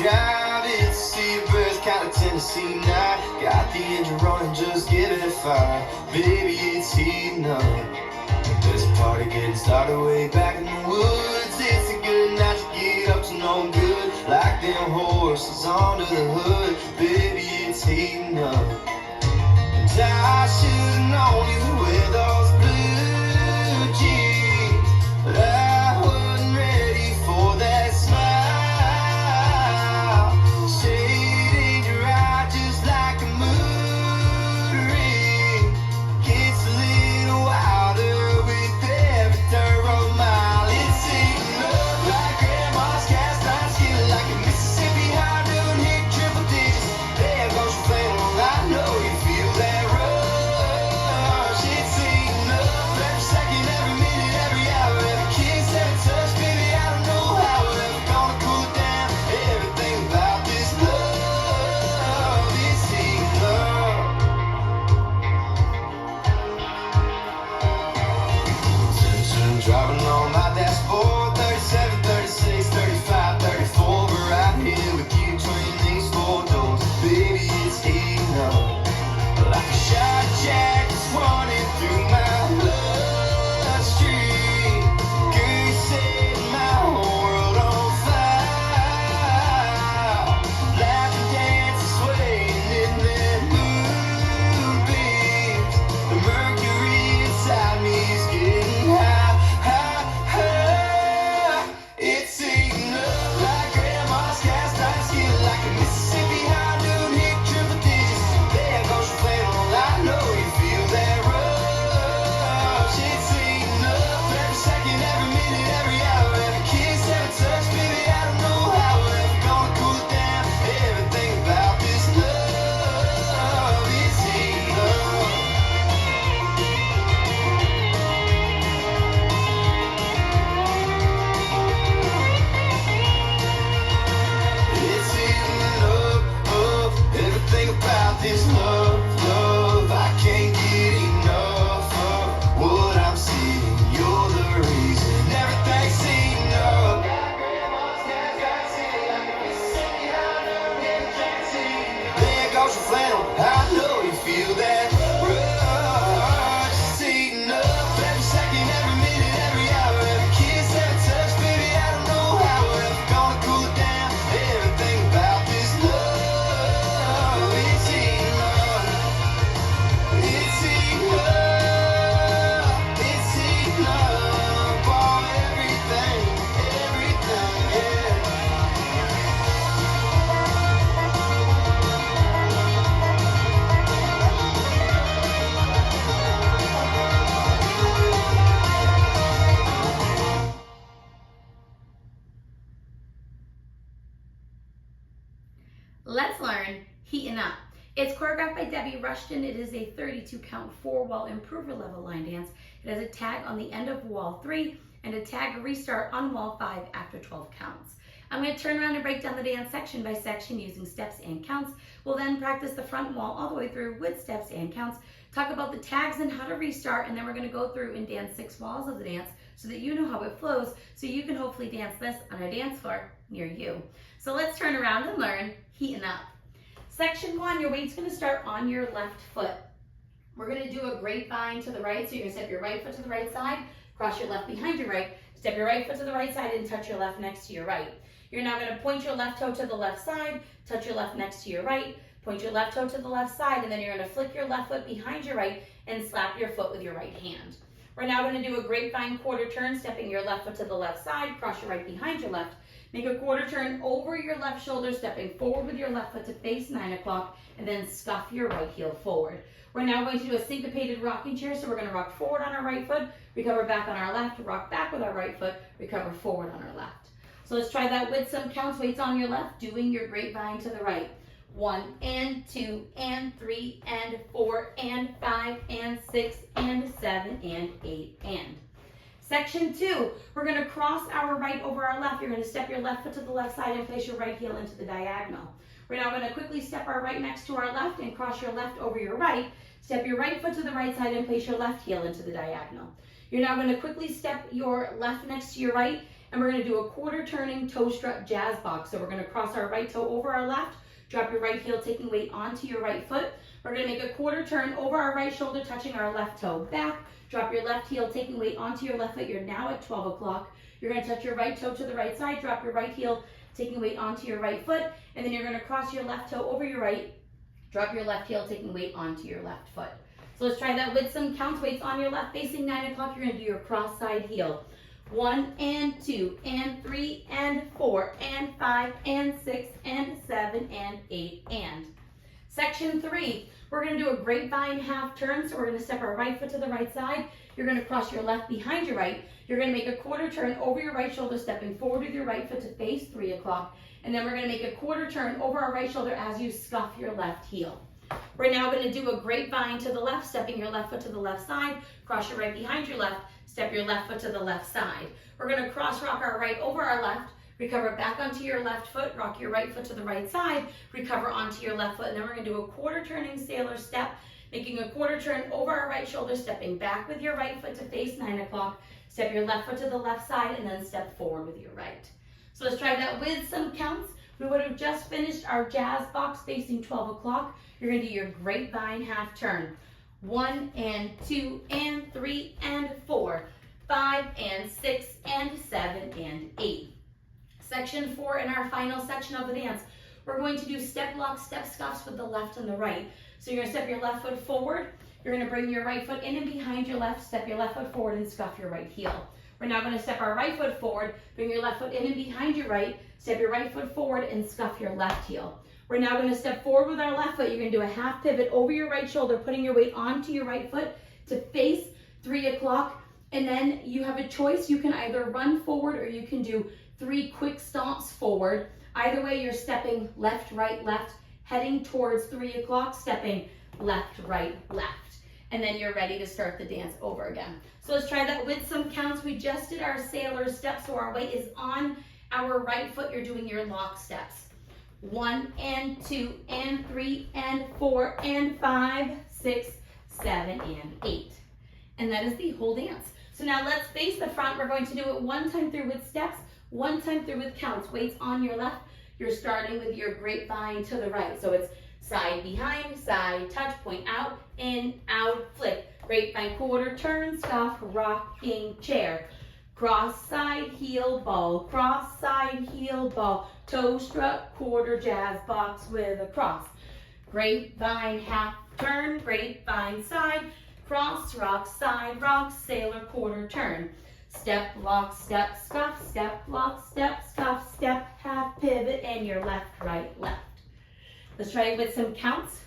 drive, it's Seabirds, kind of Tennessee night. Got the engine running, just give it fire. Baby, it's heating up. There's a party getting started way back in the woods. It's a good night to get up to no good. Like them horses under the hood. Baby, it's heating up. And I should've known you would wear those blue jeans, but I wasn't ready for that smile. Shade in your eye just like a moon ring. Gets a little wilder with every thorough mile. It's eating up like grandma's cast iron skin, like a Mississippi high noon hit triple digits. There goes your flannel, I know you feel that rush. It's eating up every second, every minute, every hour, every kiss, every touch. Baby, I don't know how we're ever gonna cool it down. Everything about this love is heating up. Driving on my dashboard, 37, 36, 35, 34. We're right here with you between these four doors. Baby, it's heating up. Like a shot jack that's running through my bloodstream. Girl, you set my whole world on fire. Laughing, dancing, swaying in the moonbeams. The mercury inside me is getting high, high, high. It's eating up like grandma's cast iron skin, like a Mississippi high noon hit triple digits. There goes your flannel, I know you feel that rush. It's eating up every second, every minute, every hour, every kiss, every touch. Baby, I don't know how we're ever gonna cool it down. Everything about this love is heating up. It's heating up, up. Everything about this love, love. I can't get enough of what I'm seeing. You're the reason everything's heating up. There goes your flannel, I know you feel that rush. It's heating up every second, every minute, every hour, every kiss, every touch. Baby, I don't know how we're ever gonna cool it down. Everything about this love is heating up. It's heating up. It's heating up. Oh, everything, everything, yeah. Let's learn Heatin' Up. It's choreographed by Debbie Rushton. It is a 32 count 4-wall improver level line dance. It has a tag on the end of wall 3 and a tag restart on wall 5 after 12 counts. I'm going to turn around and break down the dance section by section using steps and counts. We'll then practice the front wall all the way through with steps and counts, talk about the tags and how to restart, and then we're going to go through and dance 6 walls of the dance so that you know how it flows, so you can hopefully dance this on a dance floor near you. So let's turn around and learn Heatin' Up. Section 1, your weight's going to start on your left foot. We're going to do a grapevine to the right, so you're going to step your right foot to the right side, cross your left behind your right, step your right foot to the right side and touch your left next to your right. You're now going to point your left toe to the left side, touch your left next to your right, point your left toe to the left side, and then you're going to flick your left foot behind your right and slap your foot with your right hand. We're now going to do a grapevine quarter turn, stepping your left foot to the left side, cross your right behind your left, make a quarter turn over your left shoulder, stepping forward with your left foot to face 9 o'clock, and then scuff your right heel forward. We're now going to do a syncopated rocking chair, so we're going to rock forward on our right foot, recover back on our left, rock back with our right foot, recover forward on our left. So let's try that with some counts. Weights on your left, doing your grapevine to the right. 1 and 2 and 3 and 4 and 5 and 6 and 7 and 8 and. Section 2, we're going to cross our right over our left. You're going to step your left foot to the left side and place your right heel into the diagonal. We're now going to quickly step our right next to our left and cross your left over your right. Step your right foot to the right side and place your left heel into the diagonal. You're now going to quickly step your left next to your right and we're gonna do a quarter turning toe strut jazz box. So we're gonna cross our right toe over our left, drop your right heel, taking weight onto your right foot. We're gonna make a quarter turn over our right shoulder, touching our left toe back, drop your left heel, taking weight onto your left foot. You're now at 12 o'clock. You're gonna touch your right toe to the right side, drop your right heel, taking weight onto your right foot, and then you're gonna cross your left toe over your right, drop your left heel, taking weight onto your left foot. So let's try that with some counts. Weights on your left, facing 9 o'clock. You're gonna do your cross side heel. 1 and 2 and 3 and 4 and 5 and 6 and 7 and 8 and. Section 3, we're gonna do a grapevine half turn. So we're gonna step our right foot to the right side. You're gonna cross your left behind your right. You're gonna make a quarter turn over your right shoulder, stepping forward with your right foot to face 3 o'clock. And then we're gonna make a quarter turn over our right shoulder as you scuff your left heel. We're now gonna do a grapevine to the left, stepping your left foot to the left side, cross your right behind your left, step your left foot to the left side. We're gonna cross rock our right over our left, recover back onto your left foot, rock your right foot to the right side, recover onto your left foot, and then we're gonna do a quarter turning sailor step, making a quarter turn over our right shoulder, stepping back with your right foot to face 9 o'clock, step your left foot to the left side, and then step forward with your right. So let's try that with some counts. We would have just finished our jazz box facing 12 o'clock. You're gonna do your grapevine half turn. 1 and 2 and 3 and 4, 5 and 6 and 7 and 8. Section 4 in our final section of the dance, we're going to do step locks, step scuffs with the left and the right. So you're gonna step your left foot forward, you're gonna bring your right foot in and behind your left, step your left foot forward and scuff your right heel. We're now gonna step our right foot forward, bring your left foot in and behind your right, step your right foot forward and scuff your left heel. We're now gonna step forward with our left foot. You're gonna do a half pivot over your right shoulder, putting your weight onto your right foot to face 3 o'clock. And then you have a choice. You can either run forward or you can do 3 quick stomps forward. Either way, you're stepping left, right, left, heading towards 3 o'clock, stepping left, right, left. And then you're ready to start the dance over again. So let's try that with some counts. We just did our sailor step, so our weight is on our right foot. You're doing your lock steps. 1 and 2 and 3 and 4 and 5, 6, 7 and 8. And that is the whole dance. So now let's face the front. We're going to do it one time through with steps, one time through with counts. Weights on your left. You're starting with your grapevine to the right. So it's side behind, side touch, point out, in, out, flip. Grapevine quarter turn, scuff, rocking chair. Cross side heel ball, cross side heel ball, toe strut, quarter jazz box with a cross. Grapevine half turn, grapevine side, cross rock, side rock, sailor quarter turn. Step, lock, step, scuff, step, lock, step, scuff, step, half pivot, and your left, right, left. Let's try it with some counts.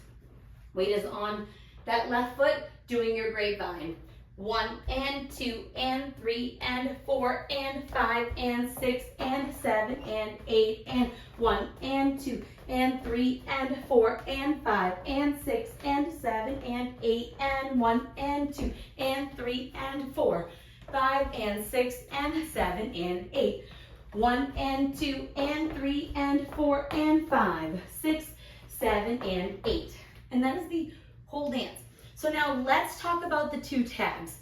Weight is on that left foot, doing your grapevine. 1 and 2 and 3 and 4 and 5 and 6 and 7 and 8 and 1 and 2 and 3 and 4 and 5 and 6 and 7 and 8 and 1 and 2 and 3 and 4, 5 and 6 and 7 and 8, 1 and 2 and 3 and 4 and 5, 6, 7 and 8. And that is the whole dance. So now let's talk about the 2 tags.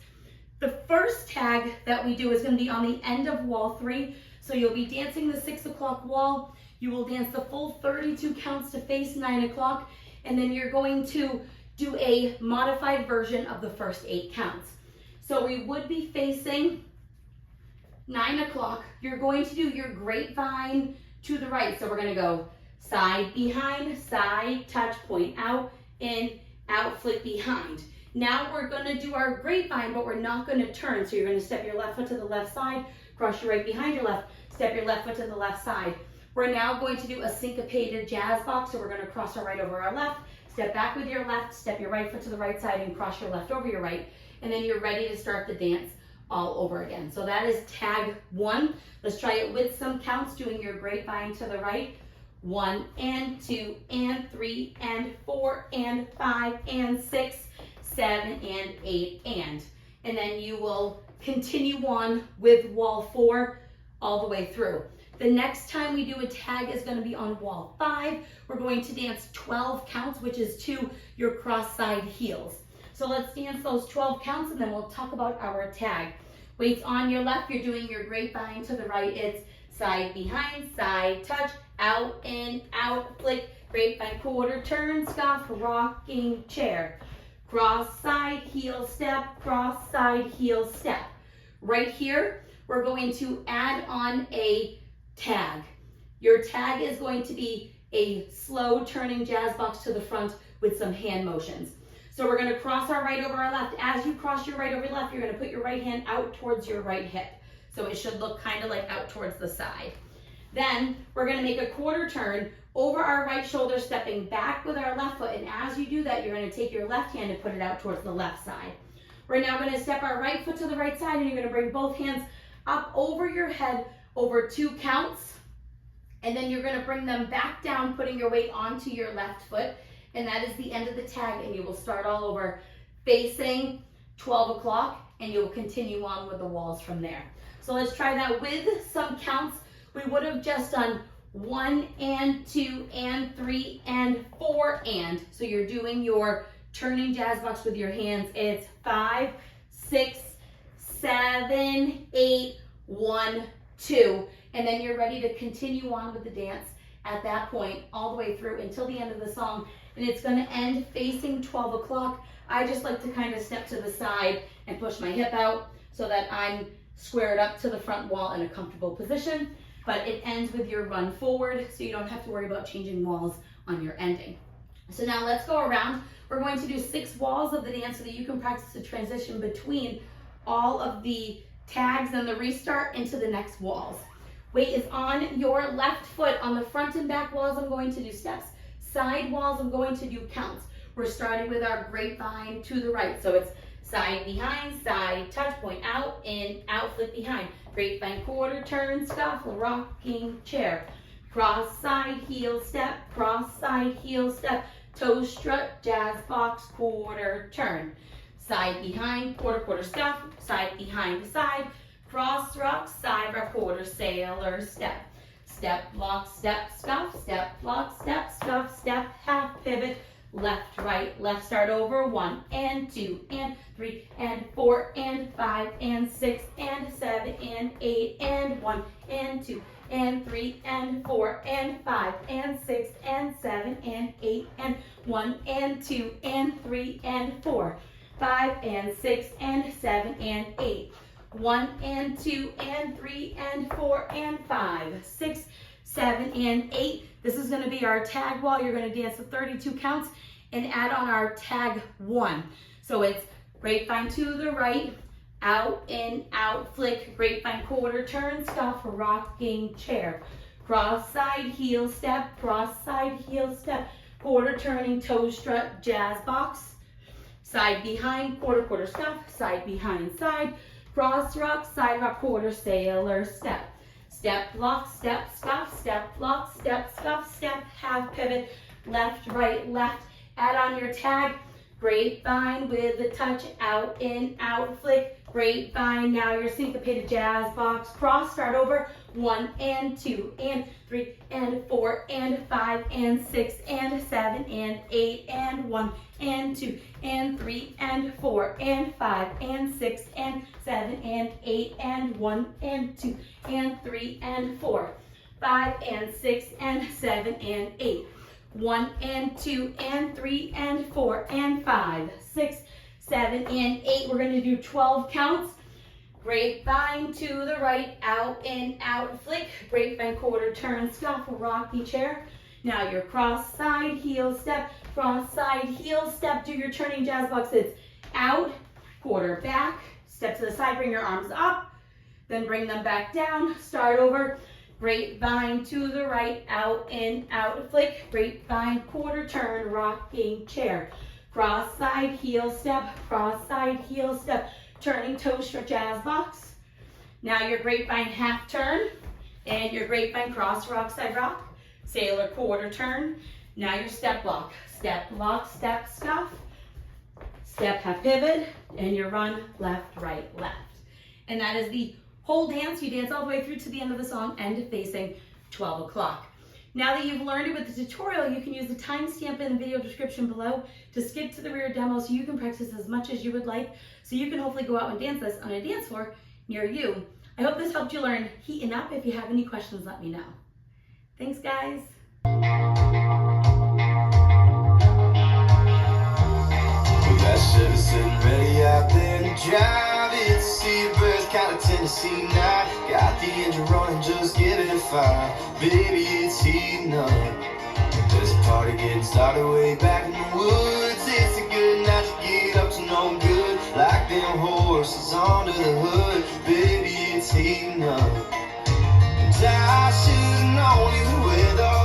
The first tag that we do is going to be on the end of wall 3. So you'll be dancing the 6 o'clock wall. You will dance the full 32 counts to face 9 o'clock. And then you're going to do a modified version of the first 8 counts. So we would be facing 9 o'clock. You're going to do your grapevine to the right. So we're going to go side behind, side touch, point out, in, out, flip behind. Now we're going to do our grapevine, but we're not going to turn. So you're going to step your left foot to the left side, cross your right behind your left, step your left foot to the left side. We're now going to do a syncopated jazz box. So we're going to cross our right over our left, step back with your left, step your right foot to the right side and cross your left over your right. And then you're ready to start the dance all over again. So that is tag 1. Let's try it with some counts, doing your grapevine to the right. 1 and 2 and 3 and 4 and 5 and 6, 7 and 8 and then you will continue on with wall 4 all the way through. The next time we do a tag is going to be on wall 5. We're going to dance 12 counts, which is to your cross side heels. So let's dance those 12 counts and then we'll talk about our tag. Weights on your left, you're doing your grapevine. To the right, it's side behind, side touch, out and out, flick, grapevine, quarter turn, scuff, rocking chair. Cross side, heel step, cross side, heel step. Right here, we're going to add on a tag. Your tag is going to be a slow turning jazz box to the front with some hand motions. So we're going to cross our right over our left. As you cross your right over your left, you're going to put your right hand out towards your right hip. So it should look kind of like out towards the side. Then we're going to make a quarter turn over our right shoulder, stepping back with our left foot. And as you do that, you're going to take your left hand and put it out towards the left side. We're now going to step our right foot to the right side, and you're going to bring both hands up over your head over 2 counts. And then you're going to bring them back down, putting your weight onto your left foot. And that is the end of the tag, and you will start all over facing 12 o'clock, and you will continue on with the walls from there. So let's try that with some counts. We would have just done 1 and 2 and 3 and 4 and. So you're doing your turning jazz box with your hands. It's 5, 6, 7, 8, 1, 2. And then you're ready to continue on with the dance at that point all the way through until the end of the song. And it's going to end facing 12 o'clock. I just like to kind of step to the side and push my hip out so that I'm squared up to the front wall in a comfortable position. But it ends with your run forward, so you don't have to worry about changing walls on your ending. So now let's go around. We're going to do 6 walls of the dance so that you can practice the transition between all of the tags and the restart into the next walls. Weight is on your left foot. On the front and back walls, I'm going to do steps. Side walls, I'm going to do counts. We're starting with our grapevine to the right. So it's side behind, side touch, point out, in, out, flip behind. Grapevine, quarter turn, scuffle, rocking chair. Cross side, heel step, cross side, heel step. Toe strut, jazz box, quarter turn. Side behind, quarter scuff, side behind, side. Cross rock, side rock, quarter sailor step. Step, block, step, scuff, step, block, step, scuff, step, half pivot, left, right, left, start over, 1 and 2 and 3 and 4 and 5 and 6 and 7 and 8 and 1 and 2 and 3 and 4 and 5 and 6 and 7 and 8 and 1 and 2 and 3 and 4, 5 and 6 and 7 and 8. 1 and 2 and 3 and 4 and 5, 6, 7 and 8. This is going to be our tag wall. You're going to dance the 32 counts and add on our tag 1. So it's grapevine to the right, out and out, flick, grapevine, quarter turn, scuff, rocking chair. Cross side, heel step, cross side, heel step, quarter turning, toe strut, jazz box. Side behind, quarter scuff, side behind, side. Cross rock, side rock, quarter sailor step. Step, block, step, scuff, step, block, step, scuff, step, half pivot, left, right, left. Add on your tag, grapevine with the touch, out, in, out, flick, grapevine. Now your syncopated jazz box, cross, start over, 1 and 2 and 3 and 4 and 5 and 6 and 7 and 8 and 1 and 2 and 3 and 4 and 5 and 6 and 7 and 8 and 1 and 2 and 3 and 4, 5 and 6 and 7 and 8. 1 and 2 and 3 and 4 and 5, 6, 7 and 8. We're going to do 12 counts. Grapevine to the right, out and out, flick, grapevine, quarter turn, scuffle, rocky chair. Now your cross side, heel step, cross side, heel step. Do your turning jazz box. It's out, quarter back, step to the side, bring your arms up, then bring them back down, start over. Grapevine to the right, out and out, flick, grapevine, quarter turn, rocking chair. Cross side, heel step, cross side, heel step, turning toe strut, jazz box. Now your grapevine half turn and your grapevine cross rock, side rock, sailor quarter turn. Now your step, step, scuff, step, half pivot, and your run left, right, left. And that is the whole dance. You dance all the way through to the end of the song, end facing 12 o'clock. Now that you've learned it with the tutorial, you can use the timestamp in the video description below to skip to the rear demo so you can practice as much as you would like, so you can hopefully go out and dance this on a dance floor near you. I hope this helped you learn Heatin' Up. If you have any questions, let me know. Thanks, guys. That Chevy sitting ready out there to drive. It's a Seabird, kind of Tennessee night. Got the engine running, just give it a fire. Baby, it's heating up. There's a party getting started way back in the woods. It's a good night to get up to no good. Like them horses under the hood. Baby, it's heating up. And I should've known you with all